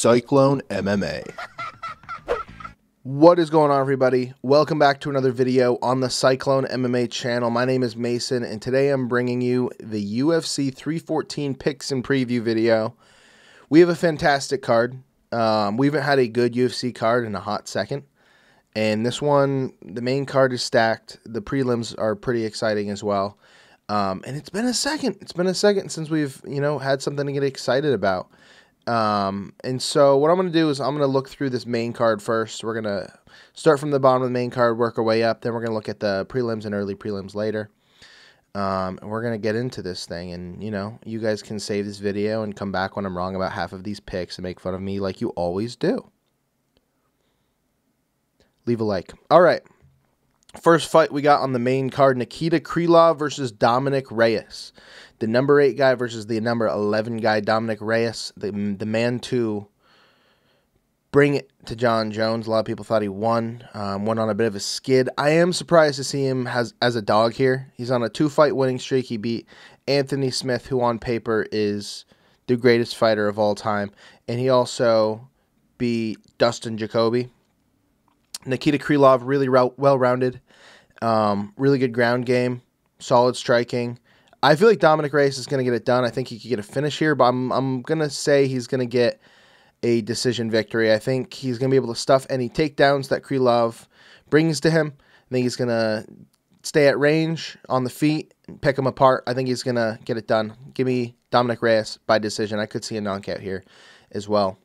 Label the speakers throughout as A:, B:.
A: Cyclone MMA. What is going on, everybody? Welcome back to another video on the Cyclone MMA channel. My name is Mason, and today I'm bringing you the UFC 314 picks and preview video. We have a fantastic card. We haven't had a good UFC card in a hot second. And this one, the main card is stacked. The prelims are pretty exciting as well. And it's been a second. It's been a second since we've, had something to get excited about. And so what I'm going to do is I'm going to look through this main card first. We're going to start from the bottom of the main card, work our way up. Then we're going to look at the prelims and early prelims later. And we're going to get into this thing. And, you guys can save this video and come back when I'm wrong about half of these picks and make fun of me like you always do. Leave a like. All right. First fight we got on the main card, Nikita Krylov versus Dominic Reyes. The number 8 guy versus the number 11 guy, Dominic Reyes, the man to bring it to John Jones. A lot of people thought he won. Went on a bit of a skid. I am surprised to see him as a dog here. He's on a 2-fight winning streak. He beat Anthony Smith, who on paper is the greatest fighter of all time. And he also beat Dustin Jacoby. Nikita Krylov, really well-rounded, really good ground game, solid striking. I feel like Dominic Reyes is going to get it done. I think he could get a finish here, but I'm going to say he's going to get a decision victory. I think he's going to be able to stuff any takedowns that Krylov brings to him. I think he's going to stay at range on the feet and pick him apart. I think he's going to get it done. Give me Dominic Reyes by decision. I could see a knockout here as well.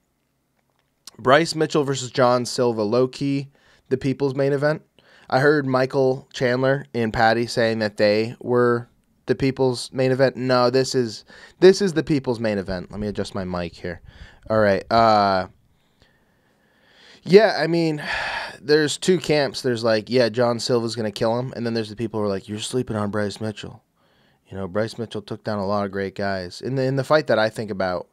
A: Bryce Mitchell versus John Silva, low-key the people's main event. I heard Michael Chandler and Patty saying that they were the people's main event. No, this is the people's main event. Let me adjust my mic here. All right. Yeah, I mean, there's two camps. There's John Silva's going to kill him, and then there's the people who are like, you're sleeping on Bryce Mitchell. Bryce Mitchell took down a lot of great guys. In the fight that I think about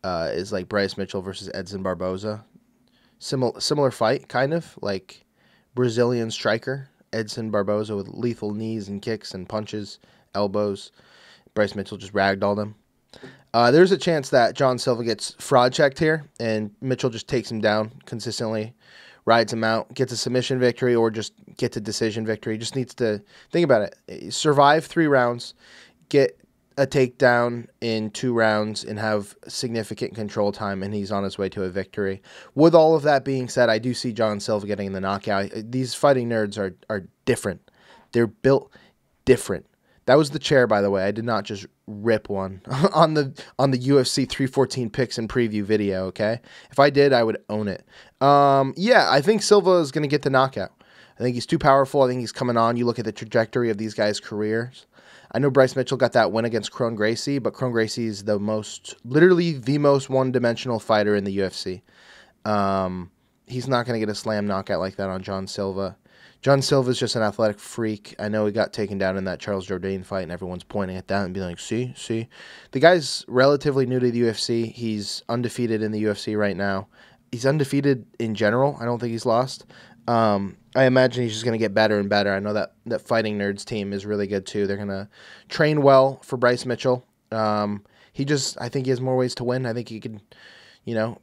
A: is like Bryce Mitchell versus Edson Barboza. Similar fight, kind of like Brazilian striker Edson Barboza with lethal knees and kicks and punches, elbows. Bryce Mitchell just ragdolled him. There's a chance that John Silva gets fraud checked here, and Mitchell just takes him down consistently, rides him out, gets a submission victory, or just gets a decision victory. Just needs to think about it. Survive 3 rounds, get a takedown in 2 rounds, and have significant control time, and he's on his way to a victory. With all of that being said, I do see John Silva getting the knockout. These fighting nerds are different. They're built different. That was the chair, by the way. I did not just rip one on the UFC 314 picks and preview video, okay? If I did, I would own it. Yeah, I think Silva is going to get the knockout. I think he's too powerful. I think he's coming on. You look at the trajectory of these guys' careers. I know Bryce Mitchell got that win against Kron Gracie, but Kron Gracie is literally the most one-dimensional fighter in the UFC. He's not going to get a slam knockout like that on John Silva. John Silva is just an athletic freak. I know he got taken down in that Charles Jourdain fight, and everyone's pointing at that and being like, see? The guy's relatively new to the UFC. He's undefeated in the UFC right now. He's undefeated in general. I don't think he's lost. I imagine he's just going to get better and better. I know that Fighting Nerds team is really good too. They're going to train well for Bryce Mitchell. I think he has more ways to win. I think he could,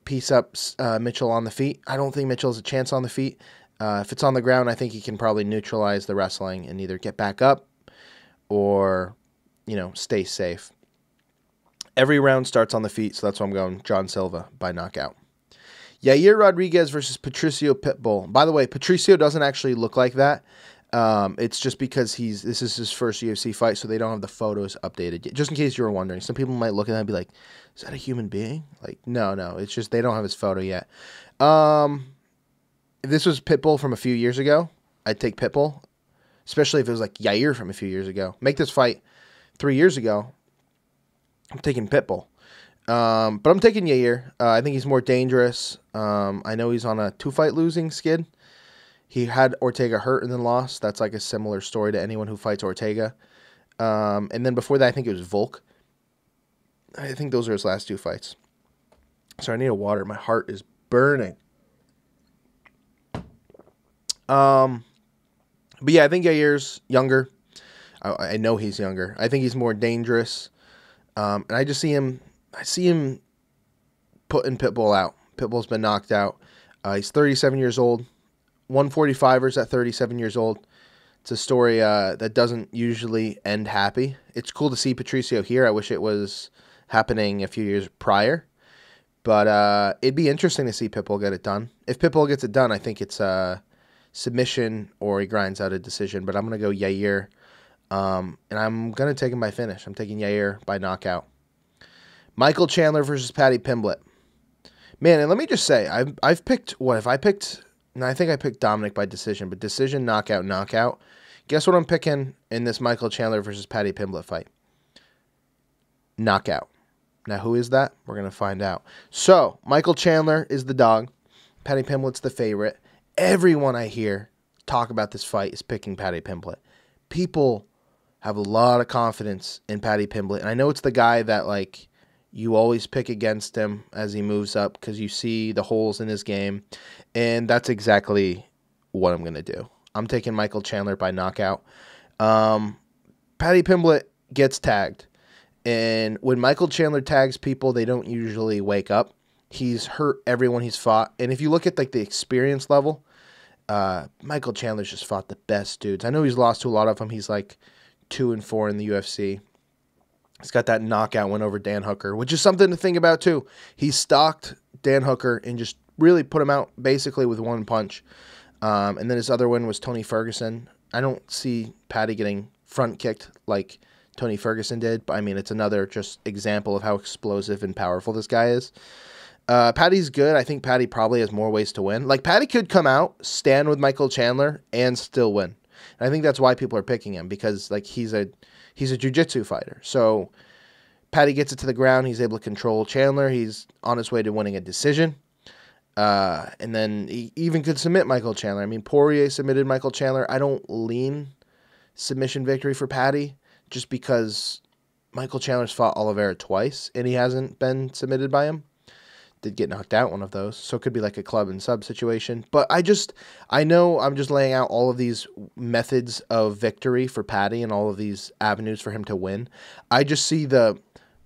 A: piece up Mitchell on the feet. I don't think Mitchell has a chance on the feet. If it's on the ground, I think he can probably neutralize the wrestling and either get back up or, stay safe. Every round starts on the feet, so that's why I'm going John Silva by knockout. Yair Rodriguez versus Patricio Pitbull. By the way, Patricio doesn't actually look like that. It's just because this is his first UFC fight, so they don't have the photos updated yet. Just in case you were wondering. Some people might look at that and be like, is that a human being? No. It's just they don't have his photo yet. If this was Pitbull from a few years ago, I'd take Pitbull. Especially if it was like Yair from a few years ago. Make this fight 3 years ago. I'm taking Pitbull. But I'm taking Yair. I think he's more dangerous. I know he's on a 2-fight losing skid. He had Ortega hurt and then lost. That's like a similar story to anyone who fights Ortega. And then before that, I think it was Volk. I think those are his last 2 fights. So I need a water. My heart is burning. But yeah, I think Yair's younger. I know he's younger. I think he's more dangerous. And I see him putting Pitbull out. Pitbull's been knocked out. He's 37 years old. 145ers at 37 years old. It's a story that doesn't usually end happy. It's cool to see Patricio here. I wish it was happening a few years prior. But it'd be interesting to see Pitbull get it done. If Pitbull gets it done, I think it's a submission or he grinds out a decision. But I'm going to go Yair. And I'm going to take him by finish. I'm taking Yair by knockout. Michael Chandler versus Paddy Pimblett. Man, and let me just say, I've picked, what if I picked, no, I think I picked Dominic by decision, but decision, knockout, knockout. Guess what I'm picking in this Michael Chandler versus Paddy Pimblett fight? Knockout. Now, who is that? We're going to find out. So, Michael Chandler is the dog. Paddy Pimblett's the favorite. Everyone I hear talk about this fight is picking Paddy Pimblett. People have a lot of confidence in Paddy Pimblett. And I know it's the guy that, like, you always pick against him as he moves up because you see the holes in his game. And that's exactly what I'm going to do. I'm taking Michael Chandler by knockout. Paddy Pimblett gets tagged. And when Michael Chandler tags people, they don't usually wake up. He's hurt everyone he's fought. And if you look at like the experience level, Michael Chandler's just fought the best dudes. I know he's lost to a lot of them. He's like 2-4 in the UFC. He's got that knockout win over Dan Hooker, which is something to think about too. He stalked Dan Hooker and just really put him out basically with one punch. And then his other win was Tony Ferguson. I don't see Paddy getting front kicked like Tony Ferguson did, but I mean, it's another just example of how explosive and powerful this guy is. Paddy's good. I think Paddy probably has more ways to win. Like, Paddy could come out, stand with Michael Chandler, and still win. And I think that's why people are picking him, because like he's a jiu-jitsu fighter. So Paddy gets it to the ground. He's able to control Chandler. He's on his way to winning a decision. And then he even could submit Michael Chandler. I mean, Poirier submitted Michael Chandler. I don't lean submission victory for Paddy just because Michael Chandler's fought Oliveira twice, and he hasn't been submitted by him. Did get knocked out one of those, so it could be like a club and sub situation. But I know I'm just laying out all of these methods of victory for Paddy and all of these avenues for him to win. I just see the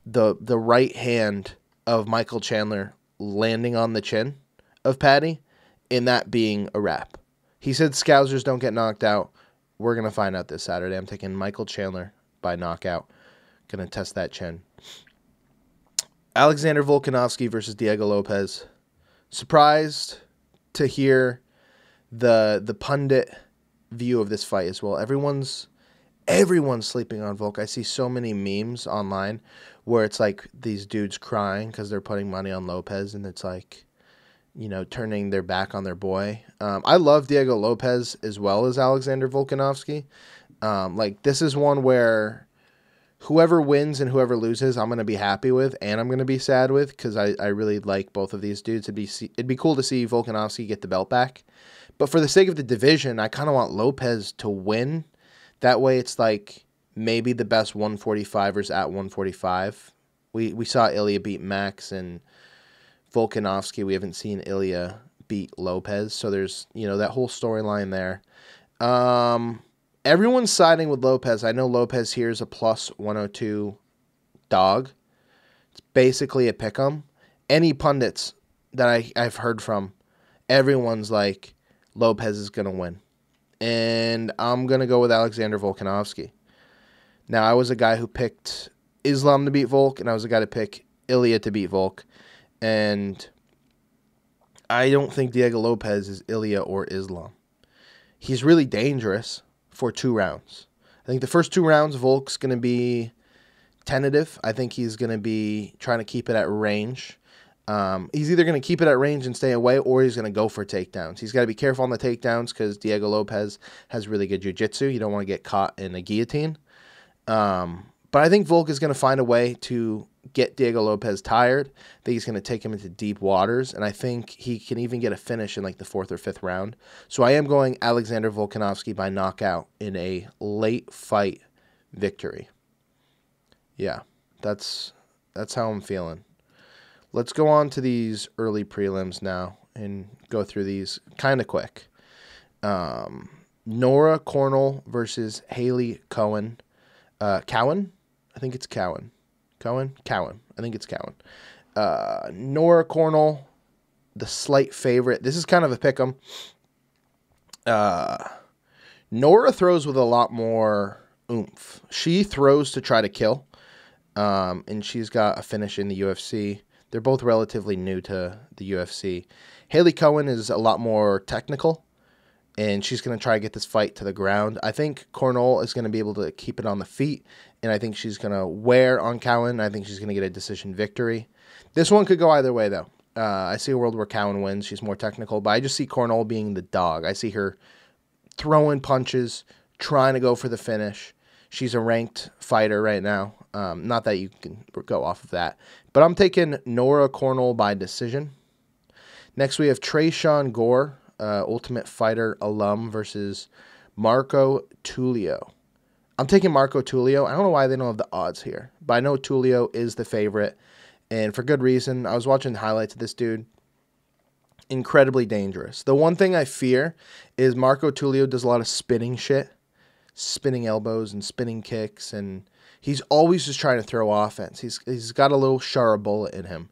A: right hand of Michael Chandler landing on the chin of Paddy, and that being a wrap. He said Scousers don't get knocked out. We're going to find out this Saturday. I'm taking Michael Chandler by knockout. Going to test that chin. Alexander Volkanovski versus Diego Lopez. Surprised to hear the pundit view of this fight as well. Everyone's sleeping on Volk. I see so many memes online where it's like these dudes crying because they're putting money on Lopez, and it's like, you know, turning their back on their boy. I love Diego Lopez as well as Alexander Volkanovski. Like, this is one where whoever wins and whoever loses, I'm going to be happy with, and I'm going to be sad with, because I really like both of these dudes. It'd be cool to see Volkanovski get the belt back. But for the sake of the division, I kind of want Lopez to win. That way it's like maybe the best 145ers at 145. We saw Ilya beat Max and Volkanovski. We haven't seen Ilya beat Lopez. So there's, you know, that whole storyline there. Everyone's siding with Lopez. I know Lopez here is a plus 102 dog. It's basically a pick'em. Any pundits that I've heard from, everyone's like, Lopez is going to win. And I'm going to go with Alexander Volkanovski. Now, I was a guy who picked Islam to beat Volk, and I was a guy to pick Ilya to beat Volk. And I don't think Diego Lopez is Ilya or Islam. He's really dangerous for 2 rounds. I think the first 2 rounds, Volk's going to be tentative. I think he's going to be trying to keep it at range. He's either going to keep it at range and stay away, or he's going to go for takedowns. He's got to be careful on the takedowns because Diego Lopez has really good jiu-jitsu. You don't want to get caught in a guillotine. But I think Volk is going to find a way to get Diego Lopez tired. I think he's going to take him into deep waters, and I think he can even get a finish in like the 4th or 5th round. So I am going Alexander Volkanovski by knockout in a late fight victory. Yeah, that's how I'm feeling. Let's go on to these early prelims now and go through these kind of quick. Nora Cornell versus Haley Cowan. Cowan? I think it's Cowan. Cowan? I think it's Cowan. Nora Cornell the slight favorite. This is kind of a pick'em. Nora throws with a lot more oomph. She throws to try to kill, and she's got a finish in the UFC. They're both relatively new to the UFC. Haley Cohen is a lot more technical, and she's going to try to get this fight to the ground. I think Cornell is going to be able to keep it on the feet, and I think she's going to wear on Cowan. I think she's going to get a decision victory. This one could go either way, though. I see a world where Cowan wins. She's more technical, but I just see Cornell being the dog. I see her throwing punches, trying to go for the finish. She's a ranked fighter right now. Not that you can go off of that. But I'm taking Nora Cornell by decision. Next, we have Trayshawn Gore, Ultimate Fighter alum, versus Marco Tulio. I'm taking Marco Tulio. I don't know why they don't have the odds here, but I know Tulio is the favorite, and for good reason. I was watching the highlights of this dude. Incredibly dangerous. The one thing I fear is Marco Tulio does a lot of spinning shit, spinning elbows and spinning kicks, and he's always just trying to throw offense. He's got a little Shara bullet in him.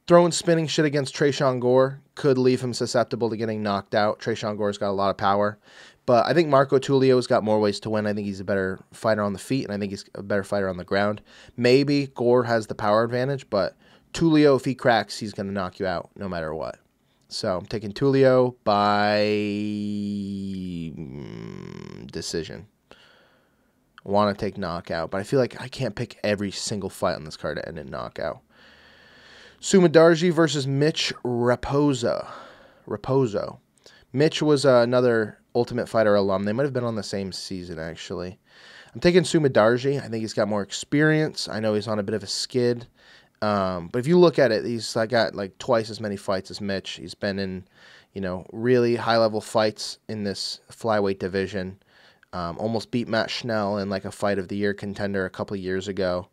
A: Throwing spinning shit against Trayshawn Gore could leave him susceptible to getting knocked out. Trayshawn Gore's got a lot of power. But I think Marco Tulio's got more ways to win. I think he's a better fighter on the feet, and I think he's a better fighter on the ground. Maybe Gore has the power advantage, but Tulio, if he cracks, he's going to knock you out no matter what. So I'm taking Tulio by decision. I want to take knockout, but I feel like I can't pick every single fight on this card to end in knockout. Sumadarji versus Mitch Raposo. Mitch was another Ultimate Fighter alum. They might have been on the same season, actually. I'm taking Sumadarji. I think he's got more experience. I know he's on a bit of a skid. But if you look at it, he's got like twice as many fights as Mitch. He's been in, really high-level fights in this flyweight division. Almost beat Matt Schnell in like a Fight of the Year contender a couple of years ago.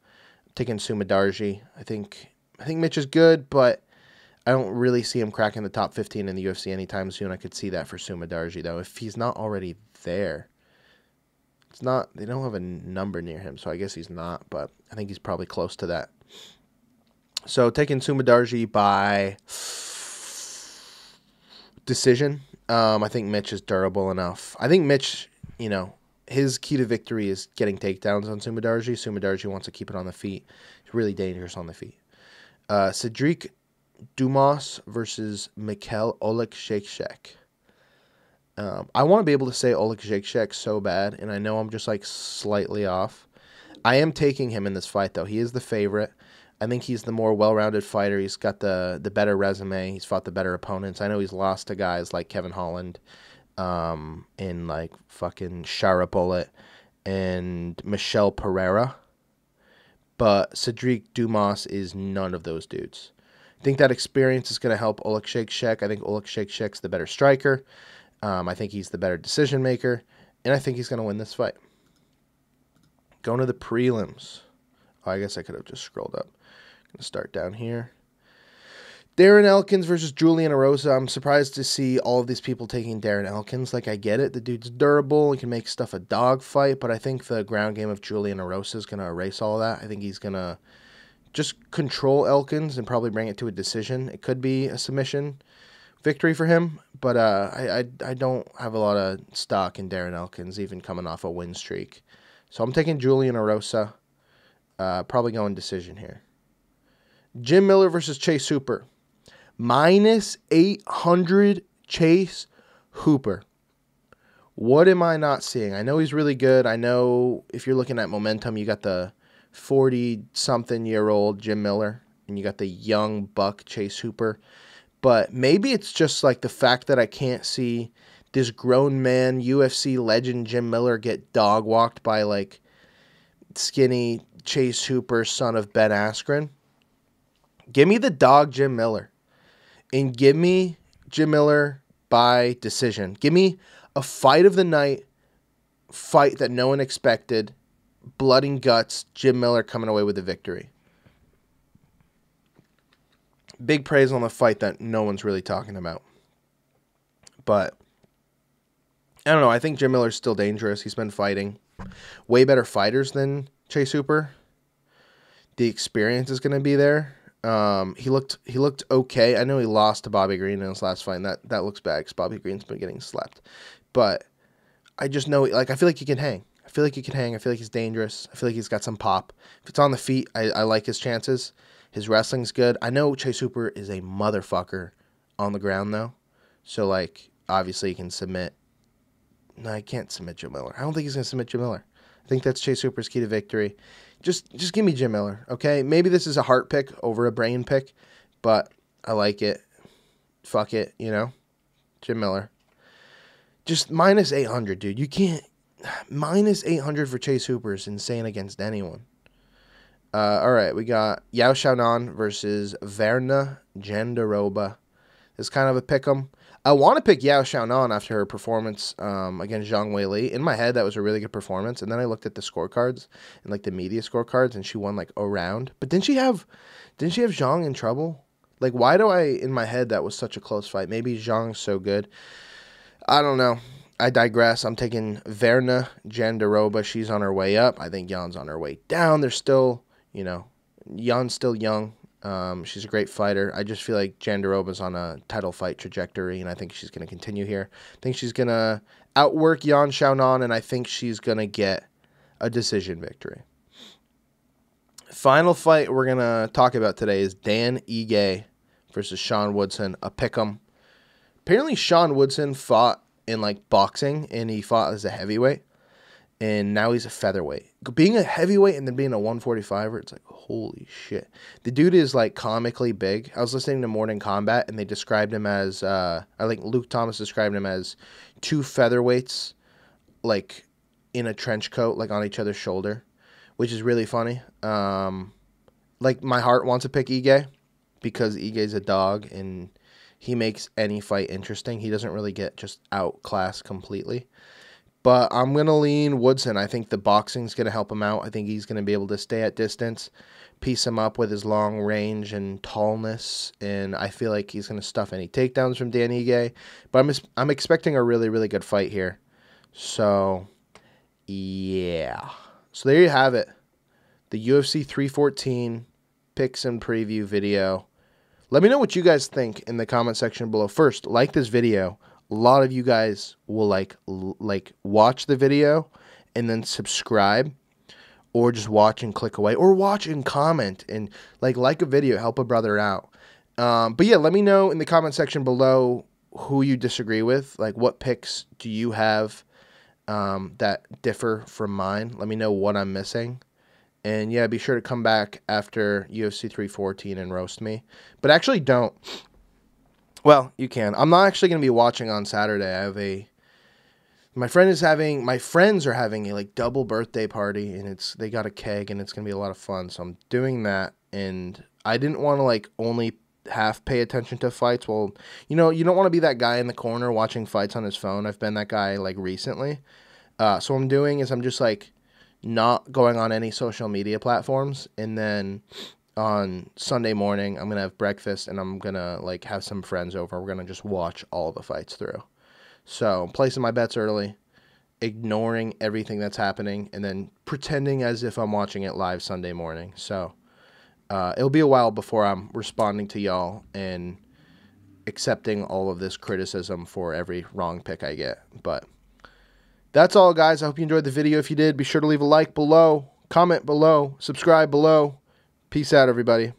A: I'm taking Sumadarji. I think Mitch is good, but I don't really see him cracking the top 15 in the UFC anytime soon. I could see that for Sumadarji, though. If he's not already there, they don't have a number near him, so I guess he's not, but I think he's probably close to that. So taking Sumadarji by decision. I think Mitch is durable enough. I think Mitch, his key to victory is getting takedowns on Sumadarji. Sumadarji wants to keep it on the feet. He's really dangerous on the feet. Cedric Dumas versus Mikhail Oleksiejczuk. I want to be able to say Oleksiejczuk so bad, and I know I'm just like slightly off. I am taking him in this fight, though. He is the favorite. I think he's the more well-rounded fighter. He's got the better resume. He's fought the better opponents. I know he's lost to guys like Kevin Holland, and like fucking Shara Bullet and Michelle Pereira. But Cedric Dumas is none of those dudes. I think that experience is going to help Oleksiejczuk. I think Oleksiejczuk's the better striker. I think he's the better decision maker, and I think he's going to win this fight. Going to the prelims. Oh, I guess I could have just scrolled up. Going to start down here. Darren Elkins versus Julian Erosa. I'm surprised to see all of these people taking Darren Elkins. Like, I get it. The dude's durable. He can make stuff a dogfight, but I think the ground game of Julian Erosa is going to erase all of that. I think he's going to just control Elkins and probably bring it to a decision. It could be a submission victory for him, but I don't have a lot of stock in Darren Elkins, even coming off a win streak. So I'm taking Julian Erosa. Probably going decision here. Jim Miller versus Chase Hooper. Minus 800 Chase Hooper. What am I not seeing? I know he's really good. I know if you're looking at momentum, you got the 40-something-year-old Jim Miller, and you got the young buck Chase Hooper. But maybe it's just like the fact that I can't see this grown man UFC legend Jim Miller get dog-walked by like skinny Chase Hooper, son of Ben Askren. Give me the dog Jim Miller. And give me Jim Miller by decision. Give me a fight of the night, fight that no one expected, blood and guts, Jim Miller coming away with the victory. Big praise on the fight that no one's really talking about. But I don't know. I think Jim Miller's still dangerous. He's been fighting way better fighters than Chase Hooper. The experience is going to be there. He looked okay. I know he lost to Bobby Green in his last fight, and that looks bad because Bobby Green's been getting slept. But I just know, like, I feel like he can hang. I feel like he can hang. I feel like he's dangerous. I feel like he's got some pop. If it's on the feet, I like his chances. His wrestling's good. I know Chase Hooper is a motherfucker on the ground, though. So, like, obviously he can submit. No, he can't submit Jim Miller. I don't think he's going to submit Jim Miller. I think that's Chase Hooper's key to victory. Just give me Jim Miller, okay? Maybe this is a heart pick over a brain pick, but I like it. Fuck it, you know? Jim Miller. Just minus 800, dude. You can't. Minus 800 for Chase Hooper is insane against anyone. All right, we got Yao Xiaonan versus Verna Jandiroba. It's kind of a pick 'em. I want to pick Yao Xiaonan after her performance against Zhang Weili. In my head, that was a really good performance. And then I looked at the scorecards and like the media scorecards, and she won like a round. But didn't she have Zhang in trouble? Like, why do I in my head that was such a close fight? Maybe Zhang's so good. I don't know. I digress. I'm taking Verna Jandiroba. She's on her way up. I think Jan's on her way down. They're still, you know, Jan's still young. She's a great fighter. I just feel like Jandiroba's on a title fight trajectory, and I think she's going to continue here. I think she's going to outwork Yan Xiaonan, and I think she's going to get a decision victory. Final fight we're going to talk about today is Dan Ige versus Sean Woodson, a pick'em. Apparently, Sean Woodson fought in, like, boxing, and he fought as a heavyweight, and now he's a featherweight. Being a heavyweight and then being a 145er, it's like, holy shit. The dude is, like, comically big. I was listening to Morning Combat, and they described him as, I think Luke Thomas described him as two featherweights, like, in a trench coat, like, on each other's shoulder, which is really funny. Like, my heart wants to pick Ige because Ige's a dog, and he makes any fight interesting. He doesn't really get just outclassed completely. But I'm going to lean Woodson. I think the boxing's going to help him out. I think he's going to be able to stay at distance, piece him up with his long range and tallness, and I feel like he's going to stuff any takedowns from Dan Ige. But I'm expecting a really, really good fight here. So, yeah. So there you have it. The UFC 314 picks and preview video. Let me know what you guys think in the comment section below. First, like this video. A lot of you guys will like watch the video and then subscribe, or just watch and click away, or watch and comment and like a video, help a brother out. But yeah, let me know in the comment section below who you disagree with. Like, what picks do you have that differ from mine? Let me know what I'm missing. And yeah, be sure to come back after UFC 314 and roast me. But actually don't. Well, you can. I'm not actually going to be watching on Saturday. I have my friends are having a like double birthday party, and they got a keg, and it's going to be a lot of fun. So I'm doing that, and I didn't want to like only half pay attention to fights. Well, you know, you don't want to be that guy in the corner watching fights on his phone. I've been that guy like recently. So what I'm doing is I'm just like not going on any social media platforms, and then on Sunday morning, I'm going to have breakfast, and I'm going to like have some friends over. We're going to just watch all the fights through. So I'm placing my bets early, ignoring everything that's happening, and then pretending as if I'm watching it live Sunday morning. So it'll be a while before I'm responding to y'all and accepting all of this criticism for every wrong pick I get. But that's all, guys. I hope you enjoyed the video. If you did, be sure to leave a like below, comment below, subscribe below. Peace out, everybody.